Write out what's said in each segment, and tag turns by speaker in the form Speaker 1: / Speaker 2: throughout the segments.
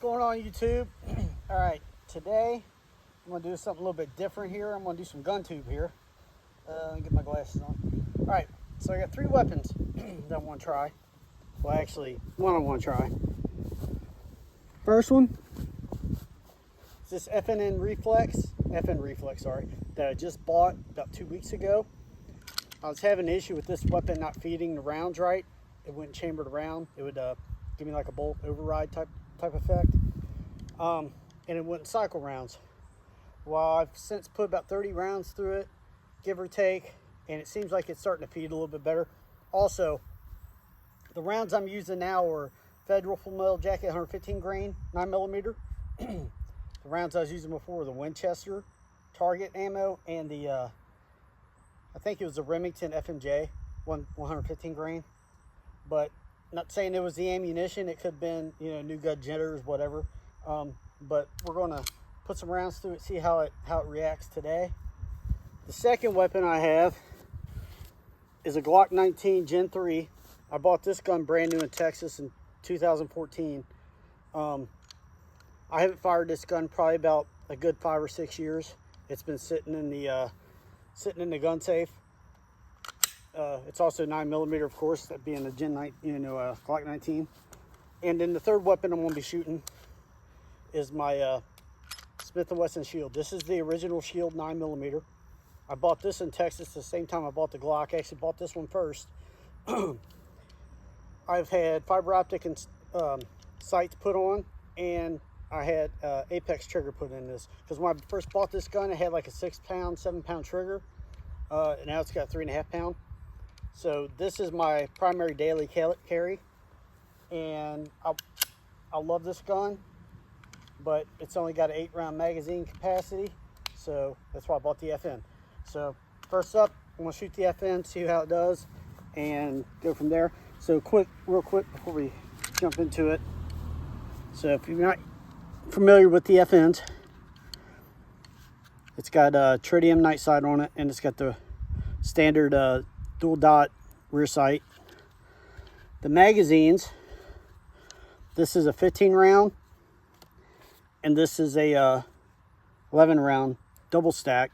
Speaker 1: going on, YouTube? All right, today I'm going to do something a little bit different here. I'm going to do some gun tube here. Let me get my glasses on. All right, so I got 3 weapons that I want to try. Well, actually, one I want to try. First one is this FN reflex, sorry, that I just bought about 2 weeks ago. I was having an issue with this weapon not feeding the rounds right. It wouldn't chamber the round. It would give me like a bolt override type effect, and it wouldn't cycle rounds. Well, I've since put about 30 rounds through it, give or take, and it seems like it's starting to feed a little bit better. Also, the rounds I'm using now are Federal Full Metal Jacket 115 grain 9mm. The rounds I was using before were the Winchester target ammo and the I think it was the Remington FMJ 115 grain. But not saying it was the ammunition. It could have been, you know, new gun jitters, whatever. But we're going to put some rounds through it, see how it reacts today. The second weapon I have is a Glock 19 Gen 3. I bought this gun brand new in Texas in 2014. I haven't fired this gun probably about a good 5 or 6 years. It's been sitting in the gun safe. It's also 9mm, of course, that being a Gen 9, Glock 19. And then the third weapon I'm going to be shooting is my Smith & Wesson Shield. This is the original Shield 9mm. I bought this in Texas the same time I bought the Glock. I actually bought this one first. I've had fiber optic and sights put on, and I had Apex trigger put in this. Because when I first bought this gun, it had like a 6-pound, 7-pound trigger. And now it's got 3.5 pound. So this is my primary daily carry, and I love this gun, but it's only got an 8-round magazine capacity, so that's why I bought the FN. So first up, I'm gonna shoot the FN, see how it does, and go from there. So real quick before we jump into it. So if you're not familiar with the FNs, it's got a tritium night sight on it, and it's got the standard dual dot rear sight. The magazines, this is a 15 round and this is a 11 round double stack.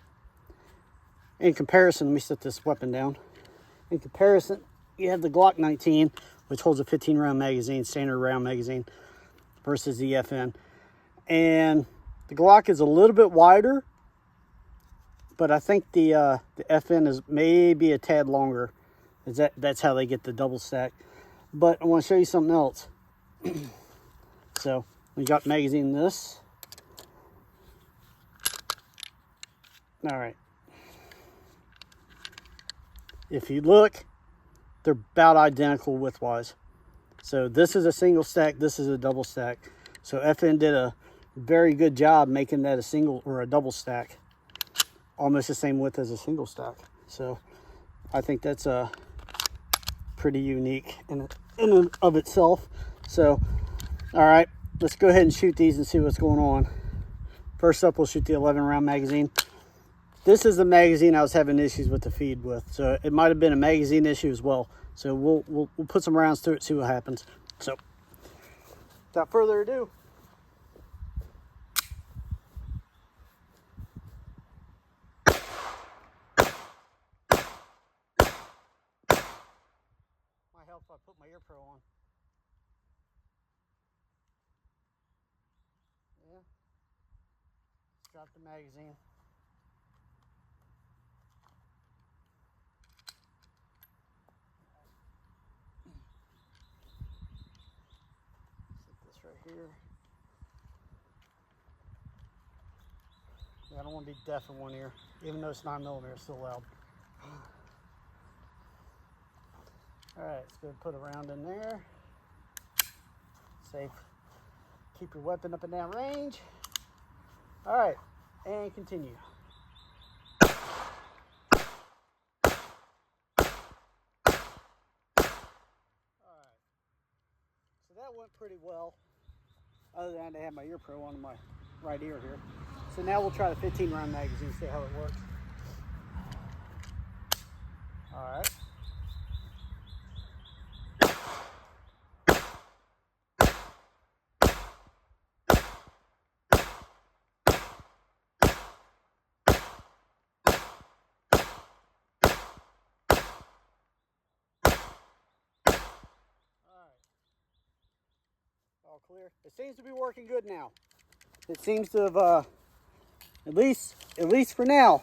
Speaker 1: In comparison, let me set this weapon down. In comparison, you have the Glock 19, which holds a 15 round magazine, standard round magazine, versus the FN. And the Glock is a little bit wider, but I think the FN is maybe a tad longer. That's how they get the double stack. But I want to show you something else. So we got magazine in this. All right. If you look, they're about identical width-wise. So this is a single stack. This is a double stack. So FN did a very good job making that a single or a double stack. Almost the same width as a single stack. So I think that's pretty unique in and of itself. So all right, let's go ahead and shoot these and see what's going on. First up, we'll shoot the 11 round magazine. This is the magazine I was having issues with the feed with, so it might have been a magazine issue as well. So we'll put some rounds through it, see what happens. So without further ado, help if I put my ear pro on. Yeah. Drop the magazine. Set this right here. Yeah, I don't want to be deaf in one ear, even though it's 9mm, it's still loud. All right, let's go put a round in there. Safe. Keep your weapon up and down range. All right, and continue. All right, so that went pretty well, other than I had to have my ear pro on my right ear here. So now we'll try the 15 round magazine, see how it works. All right. all clear. It seems to be working good now. It seems to have, at least for now.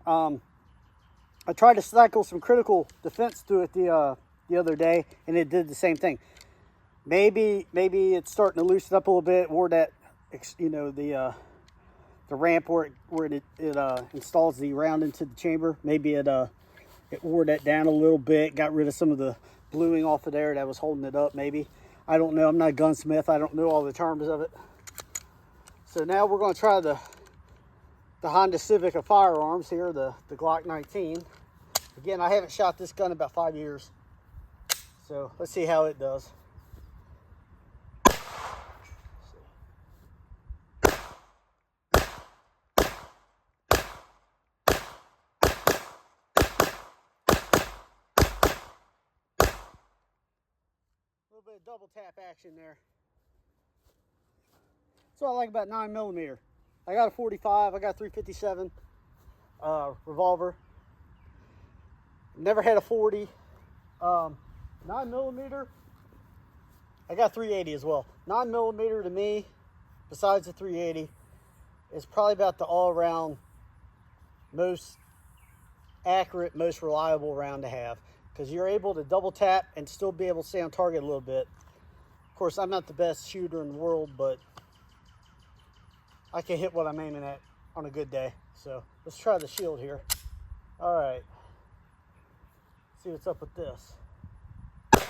Speaker 1: I tried to cycle some critical defense through it the other day, and it did the same thing. Maybe it's starting to loosen up a little bit, or that, you know, the ramp where it installs the round into the chamber. Maybe it wore that down a little bit, got rid of some of the bluing off of there that was holding it up. Maybe, I don't know. I'm not a gunsmith. I don't know all the terms of it. So now we're going to try the Honda Civic of firearms here, the Glock 19. Again, I haven't shot this gun in about 5 years, so let's see how it does. A little bit of double tap action there. That's what I like about 9mm. I got a 45, I got a 357 revolver. Never had a 40. 9mm, I got 380 as well. 9mm to me, besides the 380, is probably about the all-around most accurate, most reliable round to have, because you're able to double tap and still be able to stay on target a little bit. Of course, I'm not the best shooter in the world, but I can hit what I'm aiming at on a good day. So let's try the shield here. All right, see what's up with this. All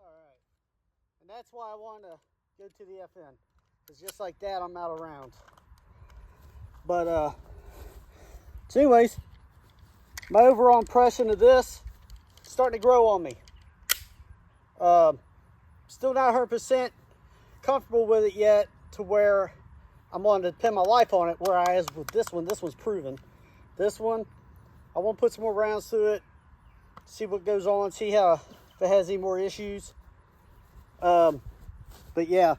Speaker 1: right, and that's why I want to go to the FN, because just like that, I'm out of rounds. But so anyways, my overall impression of this is starting to grow on me. Still not 100% comfortable with it yet, to where I'm wanting to depend my life on it, whereas with this one's proven. This one, I want to put some more rounds through it, see what goes on, see how, if it has any more issues. But yeah,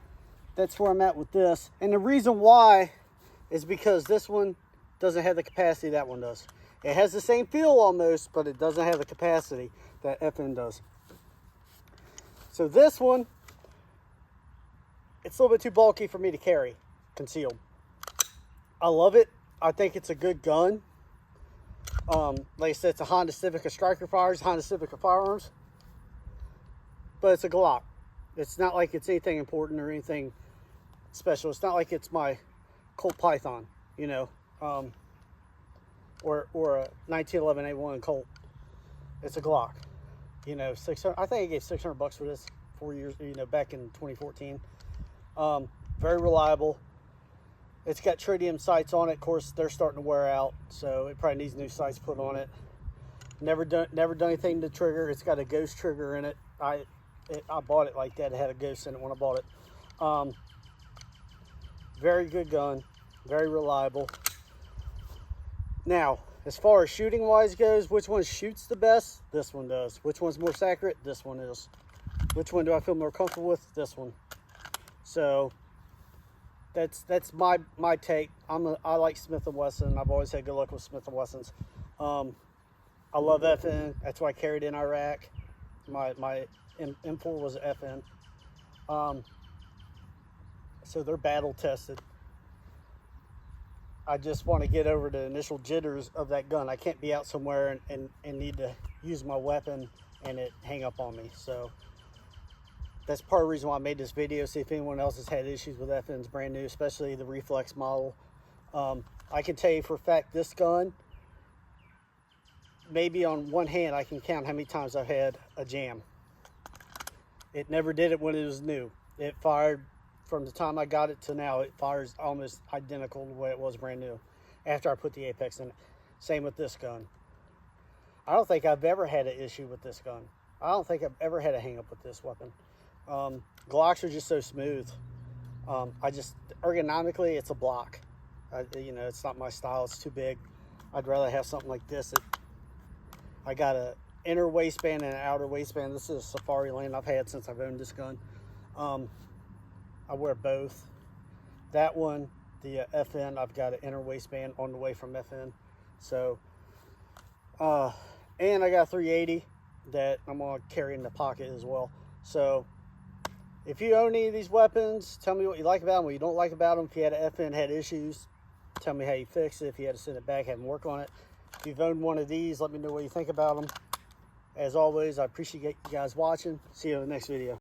Speaker 1: that's where I'm at with this. And the reason why is because this one doesn't have the capacity that one does. It has the same feel almost, but it doesn't have the capacity that FN does. So this one, it's a little bit too bulky for me to carry concealed. I love it. I think it's a good gun. Like I said, it's a Honda Civic of striker fires, Honda Civic of firearms. But it's a Glock. It's not like it's anything important or anything special. It's not like it's my Colt Python, you know, or a 1911 A1 Colt. It's a Glock. You know, 600. I think I gave $600 for this 4 years. You know, back in 2014. Very reliable. It's got tritium sights on it. Of course, they're starting to wear out, so it probably needs new sights put on it. Never done anything to trigger. It's got a ghost trigger in it. I bought it like that. It had a ghost in it when I bought it. Very good gun. Very reliable. Now, as far as shooting wise goes, which one shoots the best? This one does. Which one's more accurate? This one is. Which one do I feel more comfortable with? This one. So that's my take. I like Smith & Wesson. I've always had good luck with Smith & Wessons. I love FN. That's why I carried in Iraq. My M4 was FN. So they're battle tested. I just want to get over the initial jitters of that gun. I can't be out somewhere and need to use my weapon and it hang up on me. So that's part of the reason why I made this video. See if anyone else has had issues with FNs brand new, especially the reflex model. I can tell you for a fact, this gun, maybe on one hand I can count how many times I've had a jam. It never did it when it was new. It fired from the time I got it to now. It fires almost identical to the way it was brand new after I put the Apex in it. Same with this gun. I don't think I've ever had an issue with this gun. I don't think I've ever had a hang up with this weapon. Glocks are just so smooth. Ergonomically, it's a block. You know, it's not my style. It's too big. I'd rather have something like this. I got an inner waistband and an outer waistband. This is a Safari Lane I've had since I've owned this gun. I wear both. That one, the FN, I've got an inner waistband on the way from FN. So, and I got a 380. that I'm going to carry in the pocket as well. So if you own any of these weapons, tell me what you like about them, what you don't like about them. If you had an FN, had issues, tell me how you fix it. If you had to send it back, have them work on it. If you've owned one of these, let me know what you think about them. As always, I appreciate you guys watching. See you in the next video.